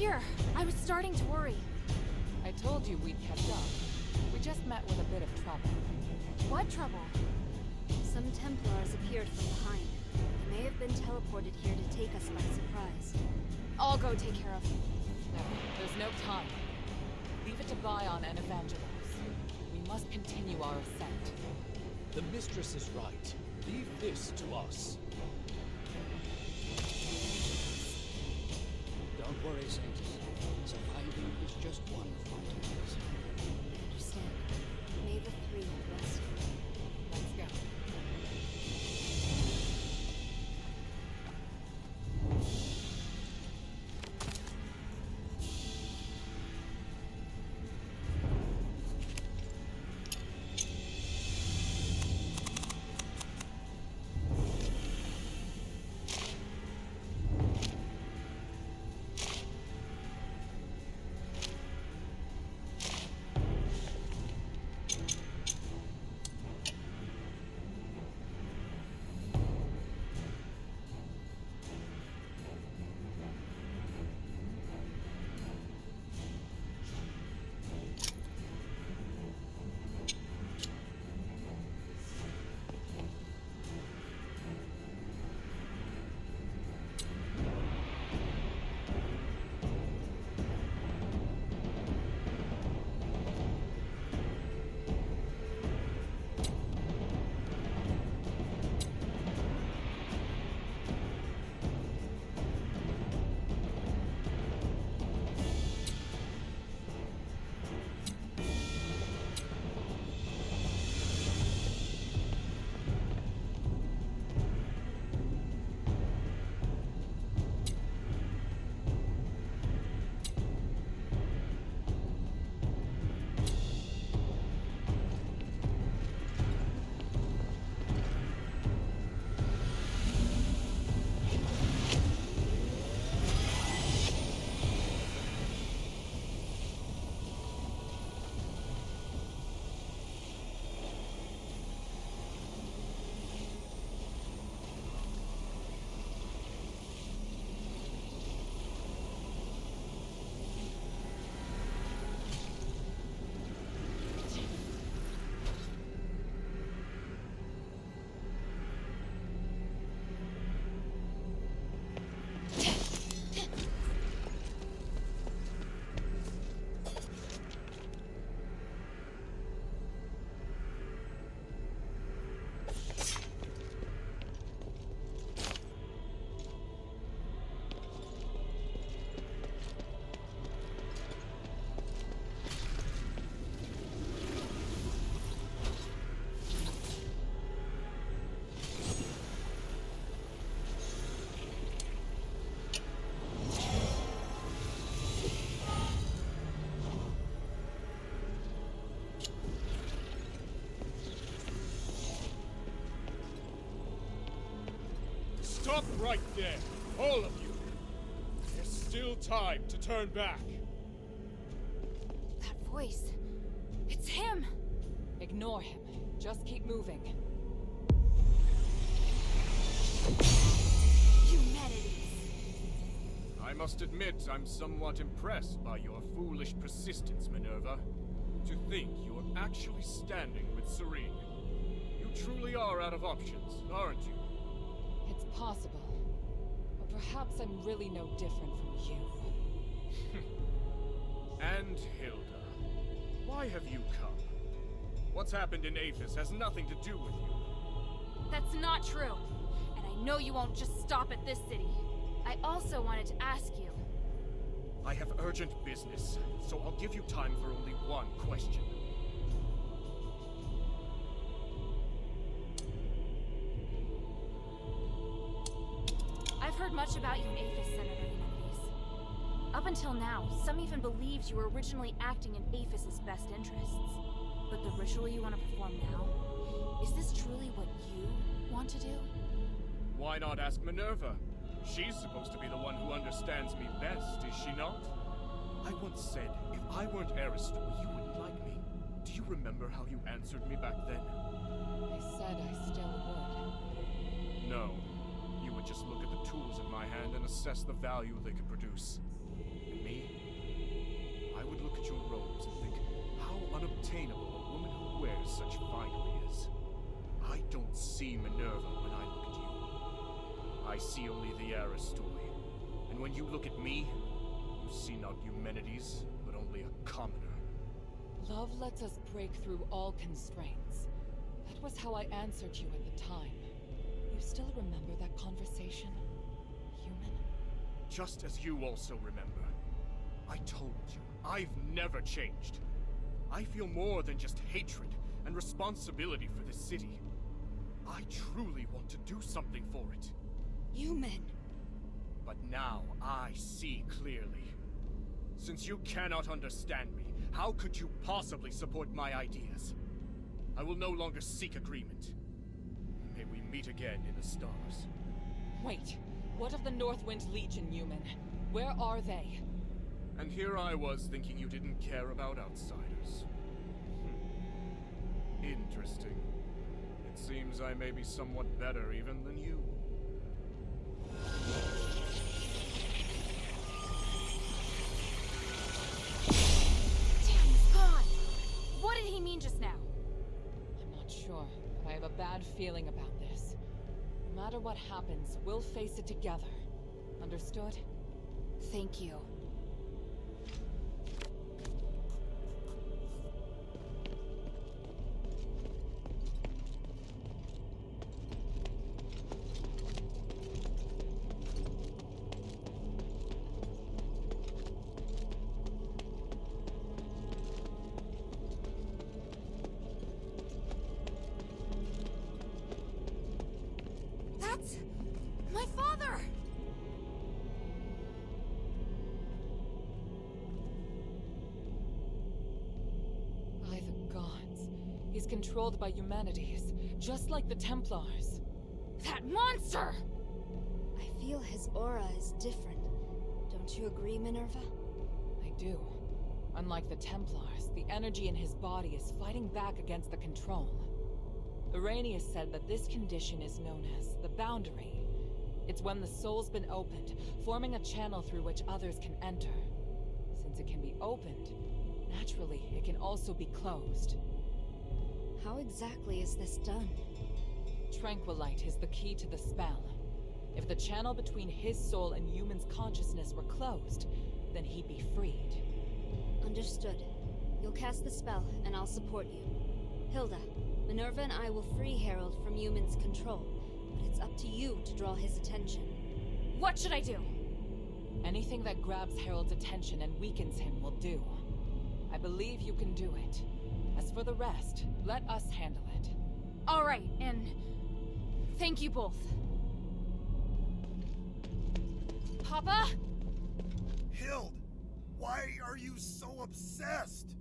here. I was starting to worry. I told you we'd catch up. We just met with a bit of trouble. What trouble? Some Templars appeared from behind. They may have been teleported here to take us by surprise. I'll go take care of them. No, there's no time. Leave it to Bion and Evangelos. We must continue our ascent. The mistress is right. Leave this to us. Don't worry, Saints. Surviving is just one of my duties. Understand. May the three bless you. Let's go. Stop right there, all of you! There's still time to turn back. That voice. It's him! Ignore him. Just keep moving. Euménides! I must admit I'm somewhat impressed by your foolish persistence, Minerva. To think you're actually standing with Serene. You truly are out of options, aren't you? It's possible. Or perhaps I'm really no different from you. And Hilda, why have you come? What's happened in Aphis has nothing to do with you. That's not true. And I know you won't just stop at this city. I also wanted to ask you. I have urgent business, so I'll give you time for only one question. I've heard much about you in Aphis, Senator Euménides. Up until now, some even believed you were originally acting in Aphis's best interests. But the ritual you want to perform now, is this truly what you want to do? Why not ask Minerva? She's supposed to be the one who understands me best, is she not? I once said, if I weren't Aristor, you wouldn't like me. Do you remember how you answered me back then? I said I still would. No. You would just look at the tools in my hand and assess the value they could produce. And maybe unattainable a woman who wears such finery is. I don't see Minerva when I look at you. I see only the Aristoi. And when you look at me, you see not Euménides, but only a commoner. Love lets us break through all constraints. That was how I answered you at the time. You still remember that conversation, human? Just as you also remember. I told you, I've never changed. I feel more than just hatred and responsibility for this city. I truly want to do something for it. Human. But now I see clearly. Since you cannot understand me, how could you possibly support my ideas? I will no longer seek agreement. May we meet again in the stars. Wait, what of the Northwind Legion, human? Where are they? And here I was thinking you didn't care about outsiders. Interesting. It seems I may be somewhat better even than you. Damn, he's gone! What did he mean just now? I'm not sure, but I have a bad feeling about this. No matter what happens, we'll face it together. Understood? Thank you. That's my father! By the gods. He's controlled by Euménides, just like the Templars. That monster! I feel his aura is different. Don't you agree, Minerva? I do. Unlike the Templars, the energy in his body is fighting back against the control. Irenaeus said that this condition is known as the boundary. It's when the soul's been opened, forming a channel through which others can enter. Since it can be opened, naturally, it can also be closed. How exactly is this done? Tranquilite is the key to the spell. If the channel between his soul and human's consciousness were closed, then he'd be freed. Understood. You'll cast the spell, and I'll support you. Hilda, Minerva and I will free Harold from human's control, but it's up to you to draw his attention. What should I do? Anything that grabs Harold's attention and weakens him will do. I believe you can do it. As for the rest, let us handle it. Alright, and thank you both. Papa? Hild, why are you so obsessed?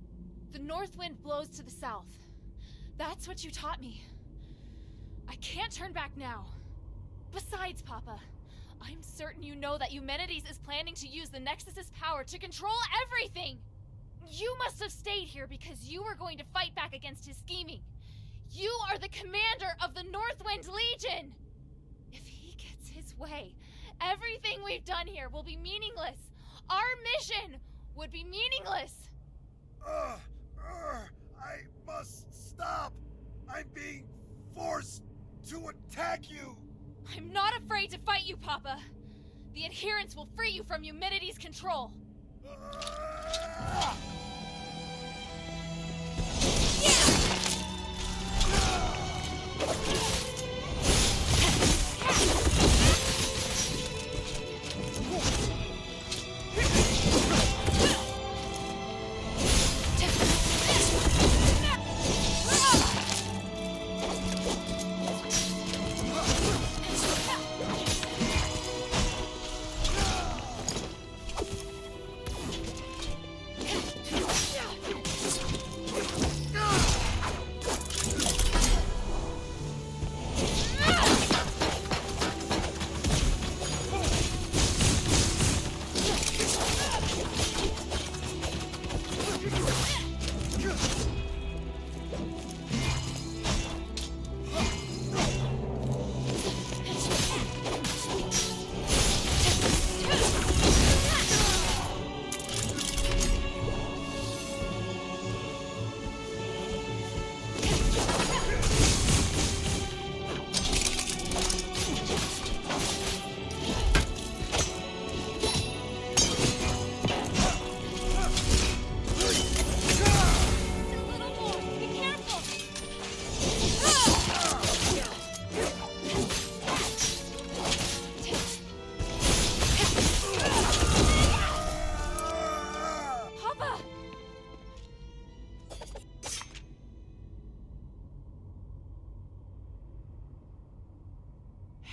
The north wind blows to the south. That's what you taught me. I can't turn back now. Besides, Papa, I'm certain you know that Euménides is planning to use the Nexus's power to control everything! You must have stayed here because you were going to fight back against his scheming. You are the commander of the Northwind Legion! If he gets his way, everything we've done here will be meaningless. Our mission would be meaningless. I must stop. I'm being forced to attack you. I'm not afraid to fight you, Papa. The adherents will free you from Euménides' control.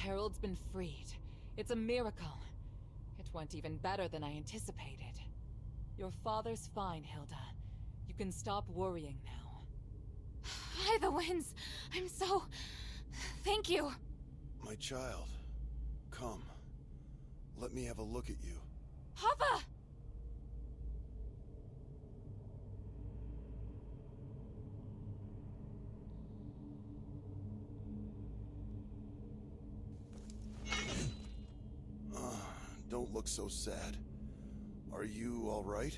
Herald's been freed. It's a miracle. It went even better than I anticipated. Your father's fine, Hilda. You can stop worrying now. By the winds! I'm so... Thank you! My child, come. Let me have a look at you. Papa! Don't look so sad. Are you all right?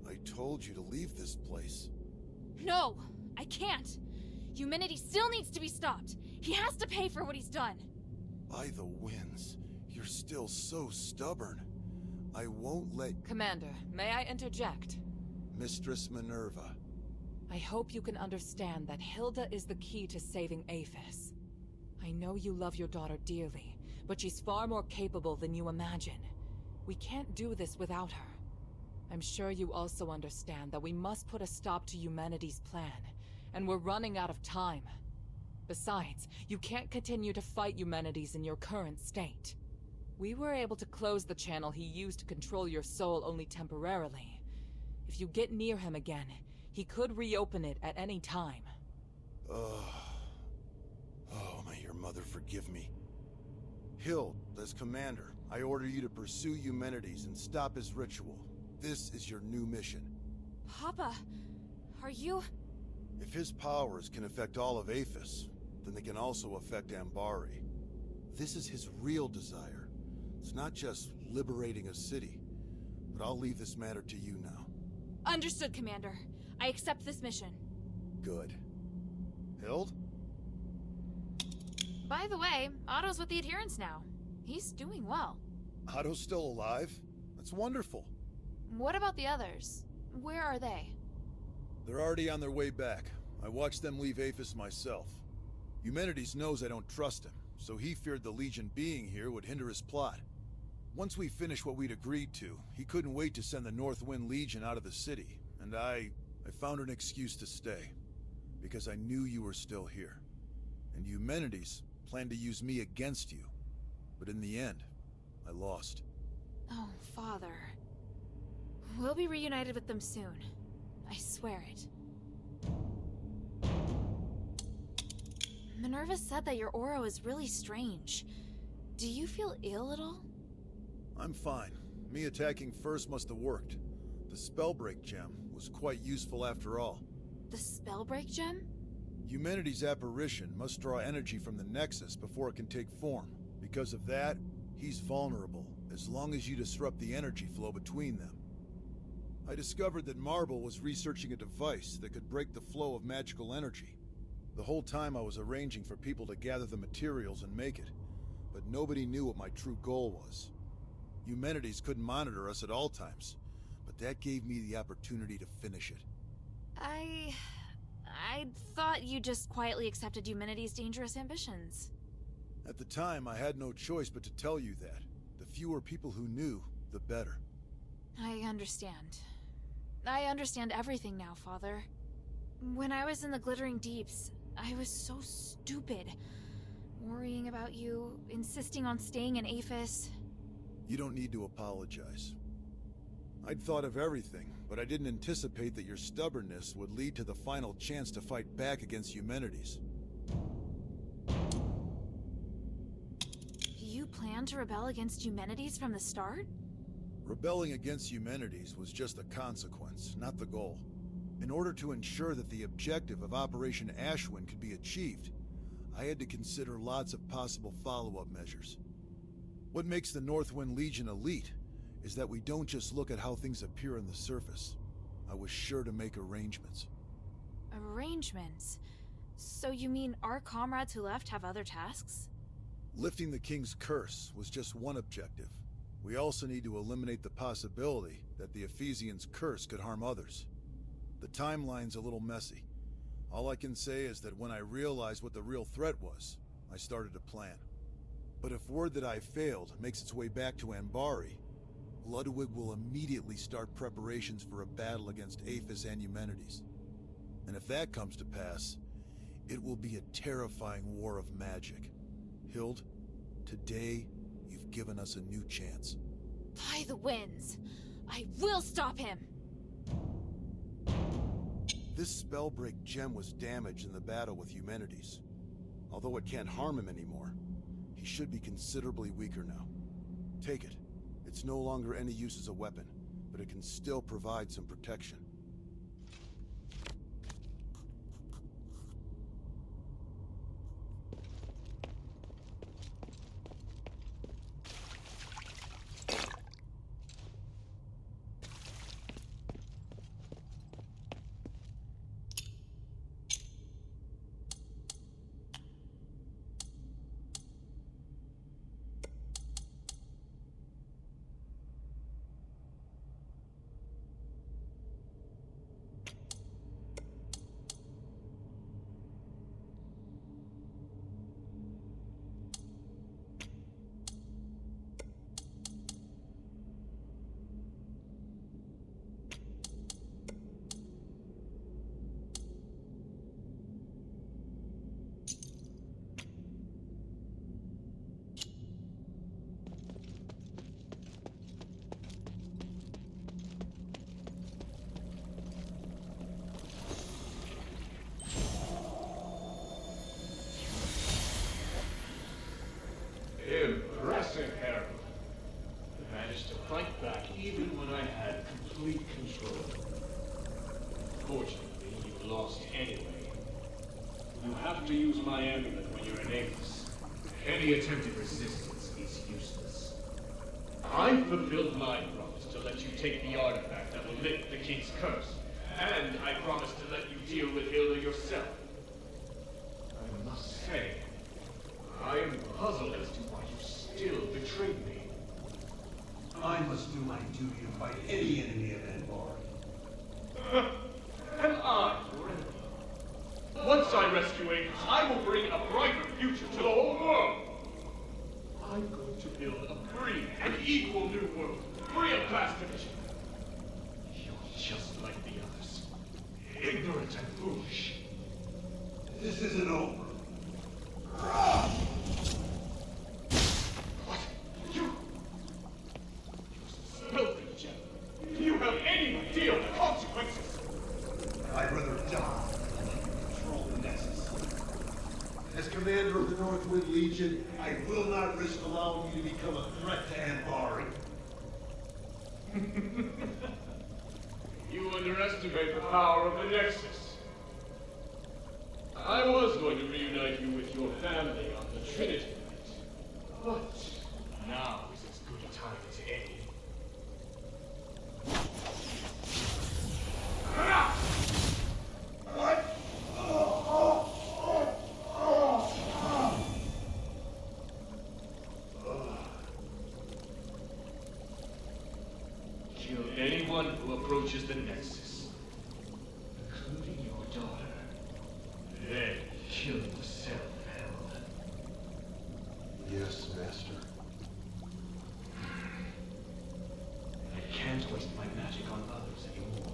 I told you to leave this place. No! I can't! Euménides still needs to be stopped! He has to pay for what he's done! By the winds, you're still so stubborn. I won't let... Commander, may I interject? Mistress Minerva. I hope you can understand that Hilda is the key to saving Aphis. I know you love your daughter dearly, but she's far more capable than you imagine. We can't do this without her. I'm sure you also understand that we must put a stop to Euménides' plan, and we're running out of time. Besides, you can't continue to fight Euménides in your current state. We were able to close the channel he used to control your soul only temporarily. If you get near him again, he could reopen it at any time. Oh, may your mother forgive me. Hild, as commander, I order you to pursue Euménides and stop his ritual. This is your new mission. Papa, are you... If his powers can affect all of Aphis, then they can also affect Ambari. This is his real desire. It's not just liberating a city, but I'll leave this matter to you now. Understood, Commander. I accept this mission. Good. Hild? By the way, Otto's with the Adherents now. He's doing well. Otto's still alive? That's wonderful. What about the others? Where are they? They're already on their way back. I watched them leave Aphis myself. Euménides knows I don't trust him, so he feared the Legion being here would hinder his plot. Once we finished what we'd agreed to, he couldn't wait to send the Northwind Legion out of the city, and I found an excuse to stay. Because I knew you were still here. And Euménides planned to use me against you. But in the end, I lost. Oh, Father. We'll be reunited with them soon. I swear it. Minerva said that your aura is really strange. Do you feel ill at all? I'm fine. Me attacking first must have worked. The Spellbreak gem was quite useful after all. The Spellbreak gem? Euménides' apparition must draw energy from the Nexus before it can take form. Because of that, he's vulnerable, as long as you disrupt the energy flow between them. I discovered that Marble was researching a device that could break the flow of magical energy. The whole time I was arranging for people to gather the materials and make it, but nobody knew what my true goal was. Euménides couldn't monitor us at all times, but that gave me the opportunity to finish it. I thought you just quietly accepted Euménides' dangerous ambitions. At the time, I had no choice but to tell you that. The fewer people who knew, the better. I understand. I understand everything now, Father. When I was in the Glittering Deeps, I was so stupid. Worrying about you, insisting on staying in Aphis. You don't need to apologize. I'd thought of everything, but I didn't anticipate that your stubbornness would lead to the final chance to fight back against Euménides. You planned to rebel against Euménides from the start? Rebelling against Euménides was just a consequence, not the goal. In order to ensure that the objective of Operation Ashwin could be achieved, I had to consider lots of possible follow-up measures. What makes the Northwind Legion elite is that we don't just look at how things appear on the surface. I was sure to make arrangements. Arrangements? So you mean our comrades who left have other tasks? Lifting the King's curse was just one objective. We also need to eliminate the possibility that the Ephesians' curse could harm others. The timeline's a little messy. All I can say is that when I realized what the real threat was, I started to plan. But if word that I failed makes its way back to Ambari, Ludwig will immediately start preparations for a battle against Aphis and Euménides. And if that comes to pass, it will be a terrifying war of magic. Hild, Today, you've given us a new chance. By the winds. I will stop him! This Spellbreak gem was damaged in the battle with Euménides. Although it can't harm him anymore, he should be considerably weaker now. Take it. It's no longer any use as a weapon, but it can still provide some protection. Impressive, Harold. I managed to fight back even when I had complete control. Fortunately, you lost anyway. You have to use my amulet when you're in Avis. Any attempted resistance is useless. I fulfilled my promise to let you take the artifact that will lift the King's curse. And I promised to let you deal with Hilda yourself. I must say, I am puzzled as to why you still betrayed me. I must do my duty and fight any enemy of Anbar. And I, your enemy. Once I rescue Avis, I will bring a brighter future to the whole world. I'm going to build a free and equal new world, free of class division. You're just like the others. Ignorant and foolish. This isn't over. What? You spilled the gem. Do you have any idea of the consequences? I'd rather die than control the Nexus. As commander of the Northwind Legion, I will not risk allowing you to become a threat to Anbari. You underestimate the power of the Nexus. I was going to reunite you with your family on the Trinity night, but now is as good a time as any. What? Kill anyone who approaches the Nexus, including your daughter. Then kill yourself, Harold. Yes, Master. I can't waste my magic on others anymore.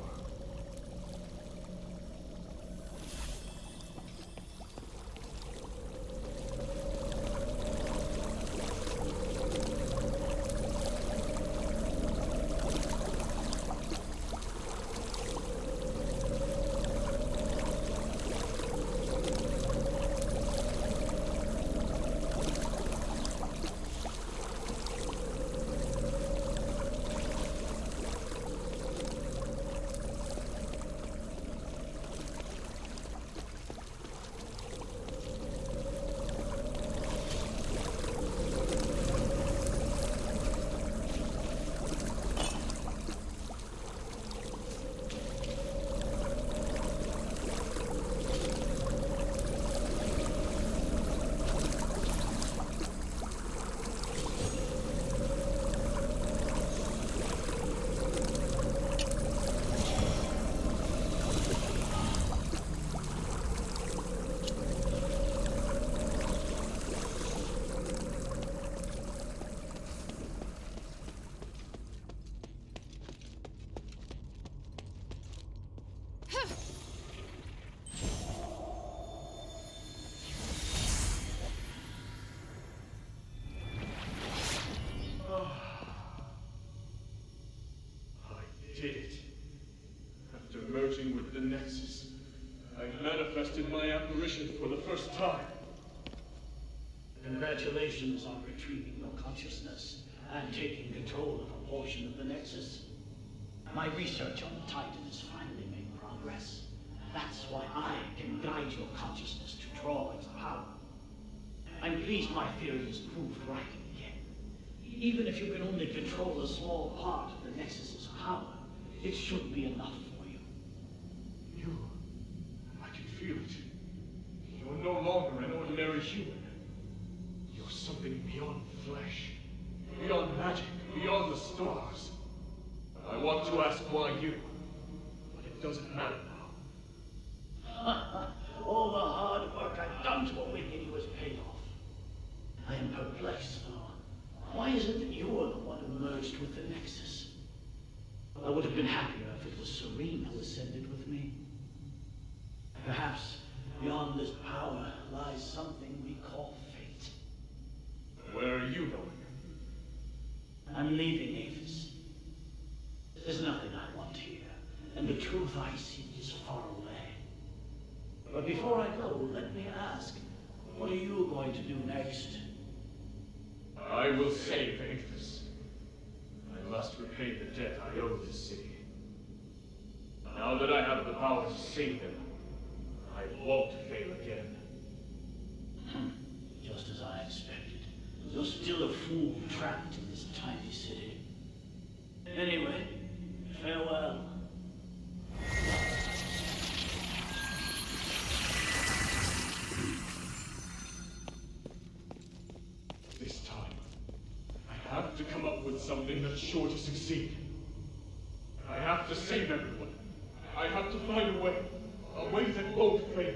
merging with the Nexus. I've manifested my apparition for the first time. Congratulations on retrieving your consciousness and taking control of a portion of the Nexus. My research on the Titan has finally made progress. That's why I can guide your consciousness to draw its power. I'm pleased my theory is proved right again. Even if you can only control a small part of the Nexus's power, it should be enough for you. I can feel it. You're no longer an ordinary human. You're something beyond flesh, beyond magic, beyond the stars. I want to ask why you, but it doesn't matter now. All the hard work I've done to awaken you has paid off. I am perplexed, though. Why is it that you're the one who merged with the Nexus? I would have been happier if it was Serene who ascended with me. Perhaps beyond this power lies something we call fate. Where are you going? I'm leaving Avis. There's nothing I want here, and the truth I seek is far away. But before I go, let me ask, what are you going to do next? I will save Avis. I must repay the debt I owe this city. Now that I have the power to save them, I won't fail again. Just as I expected. You're still a fool trapped in this tiny city. Anyway, farewell. This time, I have to come up with something that's sure to succeed. I have to save everyone. I have to find a way that won't fail.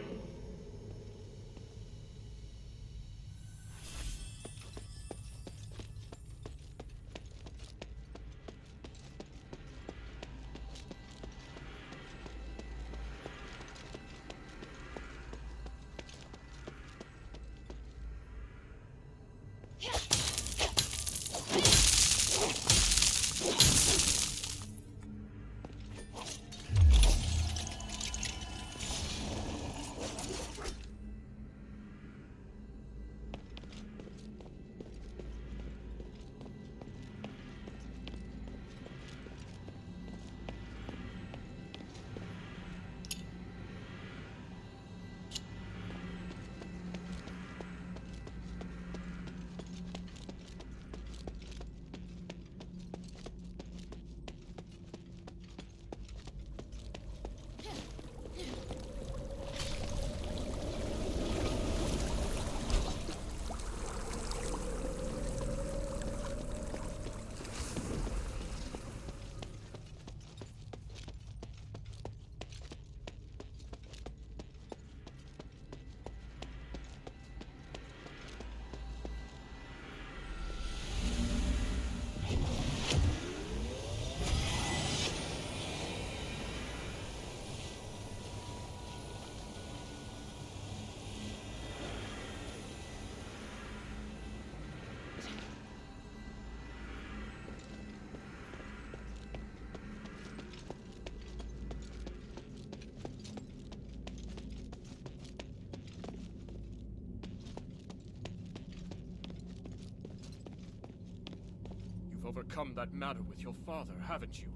Overcome that matter with your father, haven't you?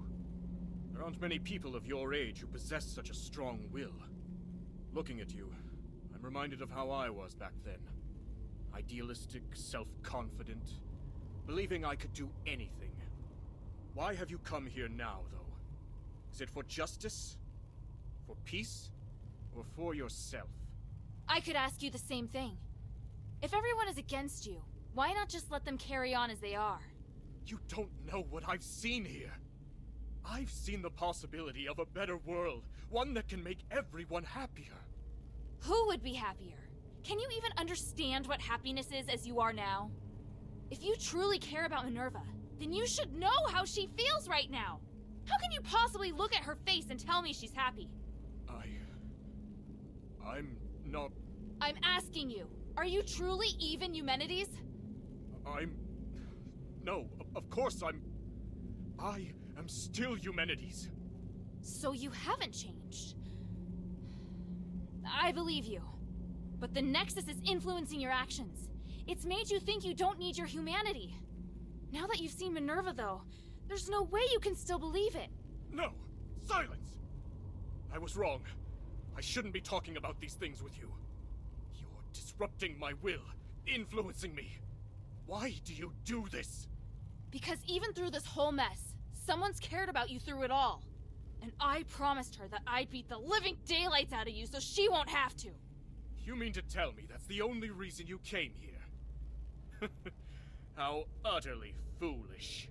There aren't many people of your age who possess such a strong will. Looking at you, I'm reminded of how I was back then. Idealistic, self-confident, believing I could do anything. Why have you come here now, though? Is it for justice? For peace? Or for yourself? I could ask you the same thing. If everyone is against you, why not just let them carry on as they are? You don't know what I've seen here. I've seen the possibility of a better world, one that can make everyone happier. Who would be happier? Can you even understand what happiness is as you are now? If you truly care about Minerva, then you should know how she feels right now. How can you possibly look at her face and tell me she's happy? I'm not... I'm asking you, are you truly even Euménides? No, of course I am still Euménides. So you haven't changed. I believe you. But the Nexus is influencing your actions. It's made you think you don't need your humanity. Now that you've seen Minerva, though, there's no way you can still believe it. No! Silence! I was wrong. I shouldn't be talking about these things with you. You're disrupting my will, influencing me. Why do you do this? Because even through this whole mess, someone's cared about you through it all. And I promised her that I'd beat the living daylights out of you so she won't have to. You mean to tell me that's the only reason you came here? How utterly foolish.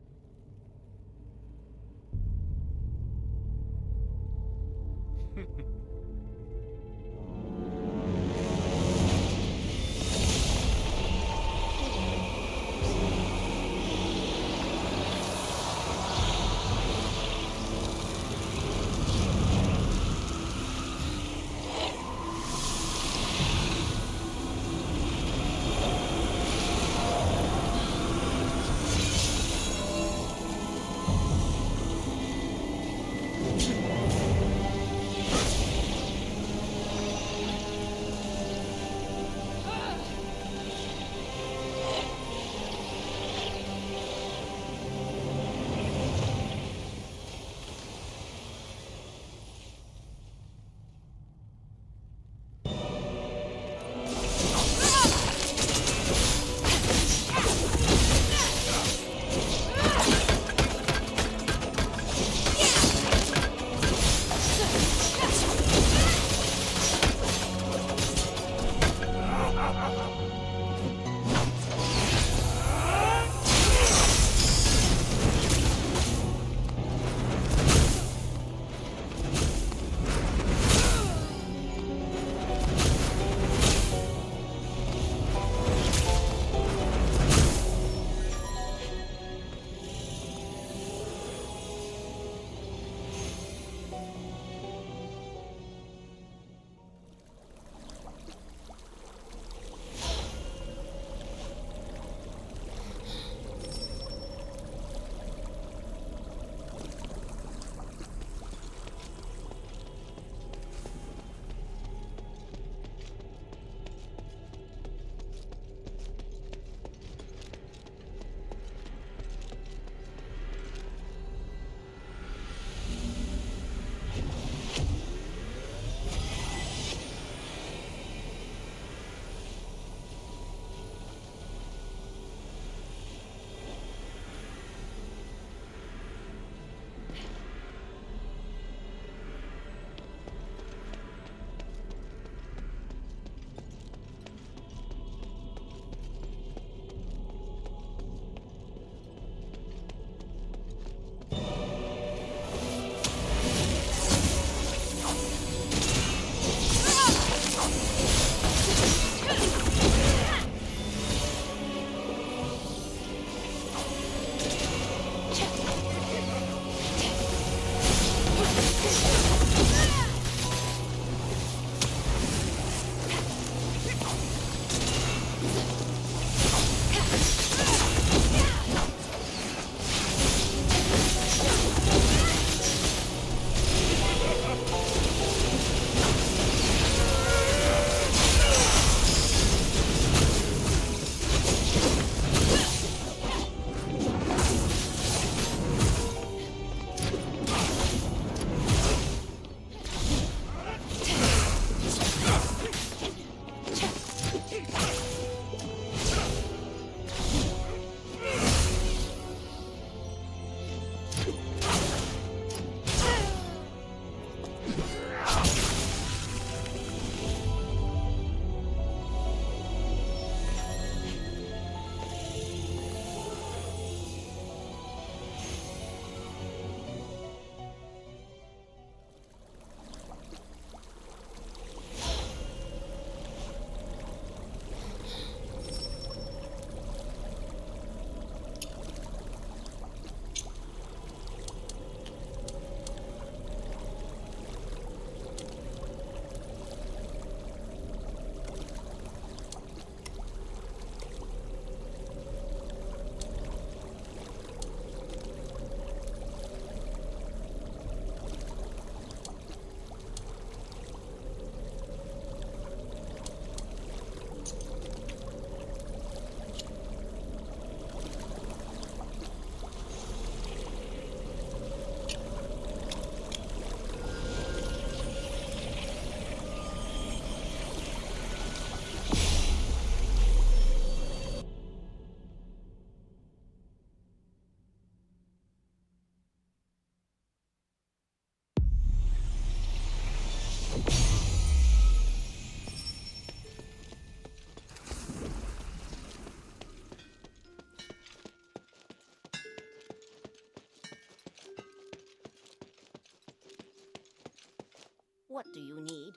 What do you need?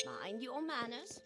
Mind your manners.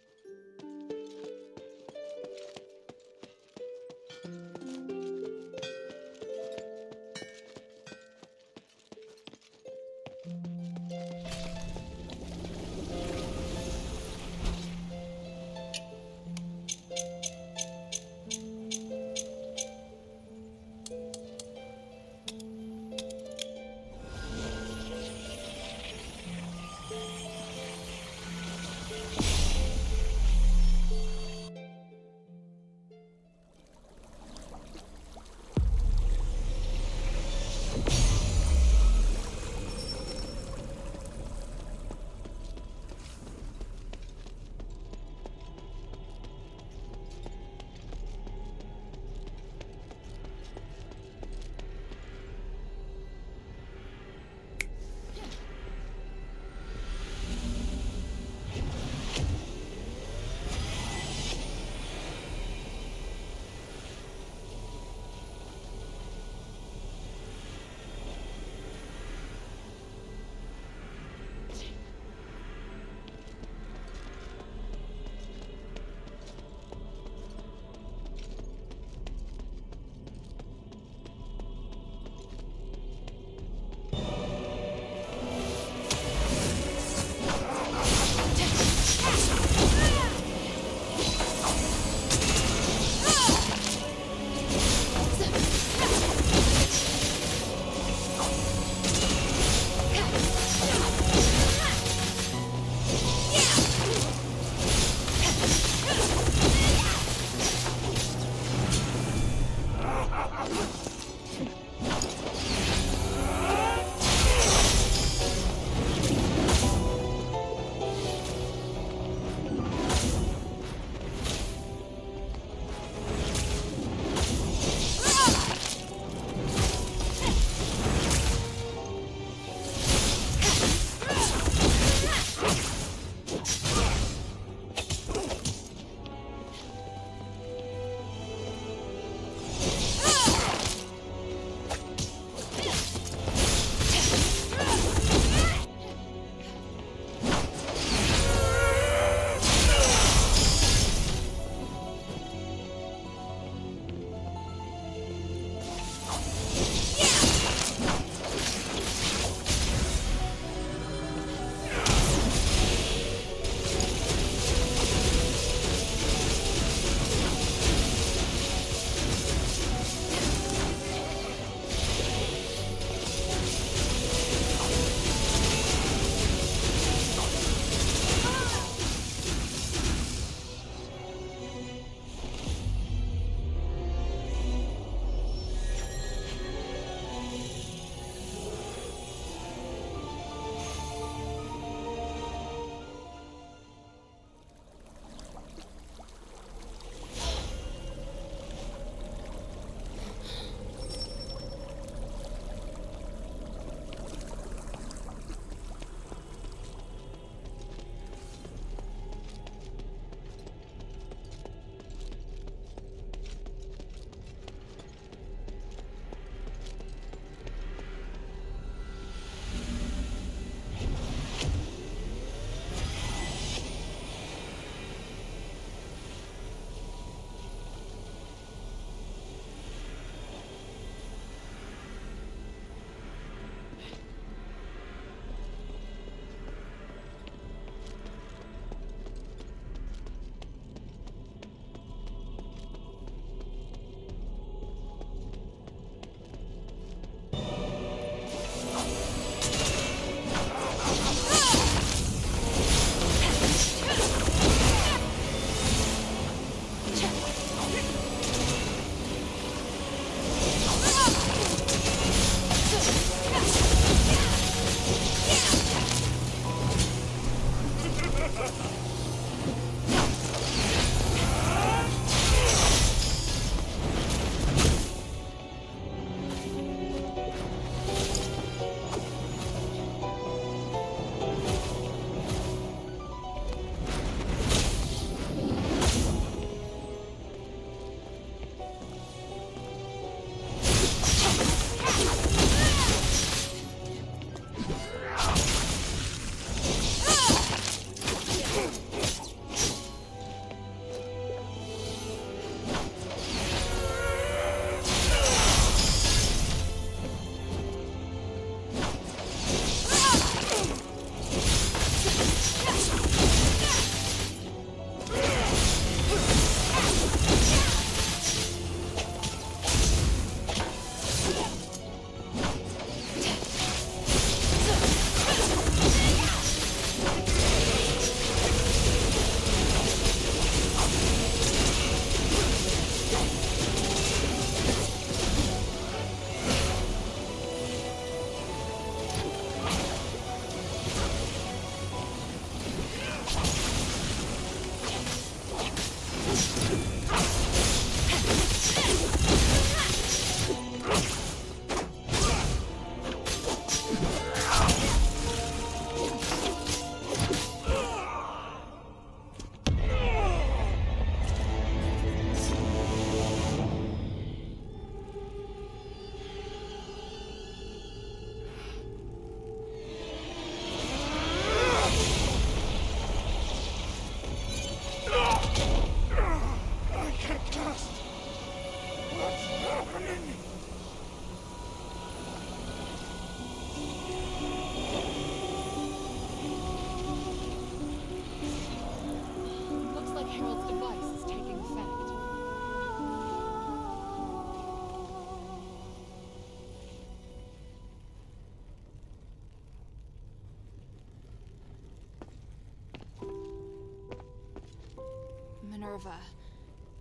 Minerva.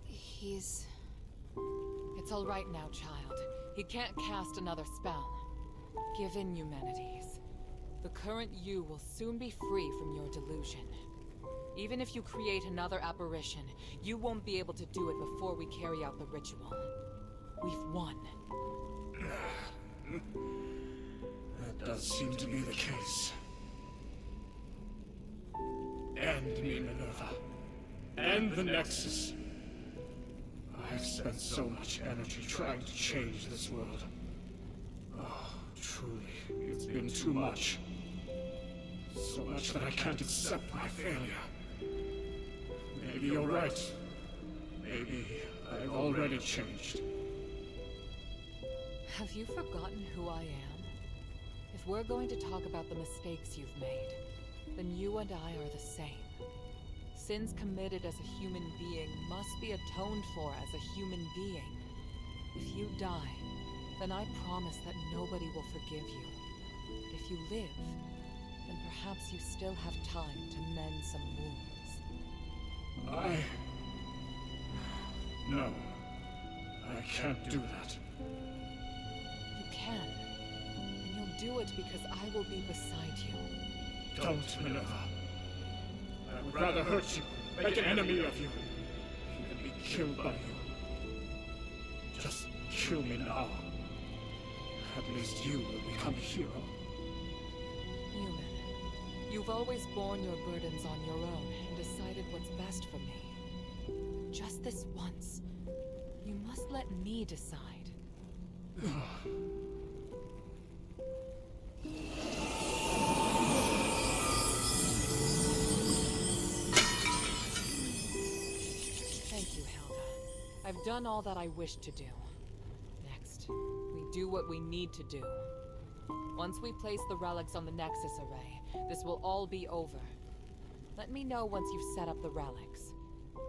He's... It's all right now, child. He can't cast another spell. Give in, Euménides. The current you will soon be free from your delusion. Even if you create another apparition, you won't be able to do it before we carry out the ritual. We've won. That does seem to be the case. End me, Minerva. End the Nexus. I've spent so much energy trying to change this world. Oh, truly, it's been too much. So much that I can't accept my failure. Maybe you're right. Maybe I've already changed. Have you forgotten who I am? If we're going to talk about the mistakes you've made, then you and I are the same. Sins committed as a human being must be atoned for as a human being. If you die, then I promise that nobody will forgive you. But if you live, then perhaps you still have time to mend some wounds. No. I can't do that. You can. And you'll do it because I will be beside you. Don't, Minerva. I would rather hurt you, make an enemy of you, than be killed by you. Just kill me now. At least you will become a hero. Human, you've always borne your burdens on your own and decided what's best for me. Just this once, you must let me decide. Thank you, Hilda. I've done all that I wished to do. Next, we do what we need to do. Once we place the relics on the Nexus array, this will all be over. Let me know once you've set up the relics.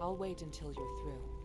I'll wait until you're through.